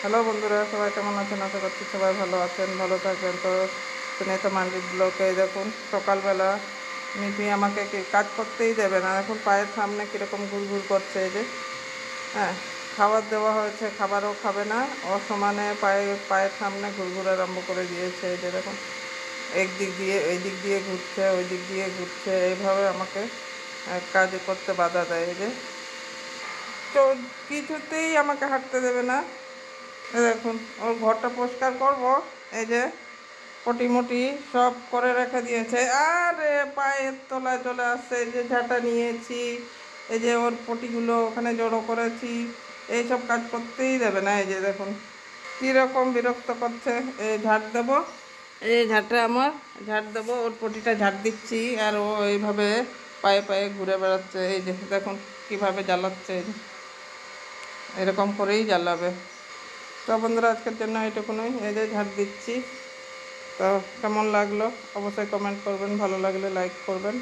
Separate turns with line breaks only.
Hello বন্ধুরা, সবাই কেমন আছেন? আশা করছি সবাই ভালো আছেন, ভালো থাকবেন। তো সুনেতা মান্ডির ব্লকে দেখুন, সকালবেলা মিঠি আমাকে কাজ করতেই দেবে না। এখন পায়ের সামনে কীরকম ঘুরঘুর করছে, এই যে হ্যাঁ, খাবার দেওয়া হয়েছে, খাবারও খাবে না। অসমানে পায়ের সামনে ঘুরঘুর আরম্ভ করে দিয়েছে। এই যে দেখুন, একদিক দিয়ে এই দিক দিয়ে ঘুরছে, ওই দিক দিয়ে ঘুরছে, এইভাবে আমাকে কাজ করতে বাধা দেয়। এই যে তো কিছুতেই আমাকে হাঁটতে দেবে না। এই দেখুন, ওর ঘরটা পরিষ্কার করব, এই যে পটি মটি সব করে রেখে দিয়েছে। আরে পায়ের তলায় চলে আসছে। এই যে ঝাঁটা নিয়েছি, এই যে ওর পটিগুলো ওখানে জড়ো করেছি, এইসব কাজ করতেই দেবে না। এই যে দেখুন কীরকম বিরক্ত করছে। এই ঝাড় দেবো, এই ঝাঁটটা আমার ঝাড় দেবো, ওর পটিটা ঝাড় দিচ্ছি, আর ও এইভাবে পায়ে পায়ে ঘুরে বেড়াচ্ছে। এই যে দেখুন কীভাবে জ্বালাচ্ছে, এই যে এরকম করেই জ্বালাবে। তো বন্ধুরা, আজকের জন্য এইটুকুনই। এই যে ঝাড় দিচ্ছি। তো কেমন লাগলো অবশ্যই কমেন্ট করবেন, ভালো লাগলে লাইক করবেন।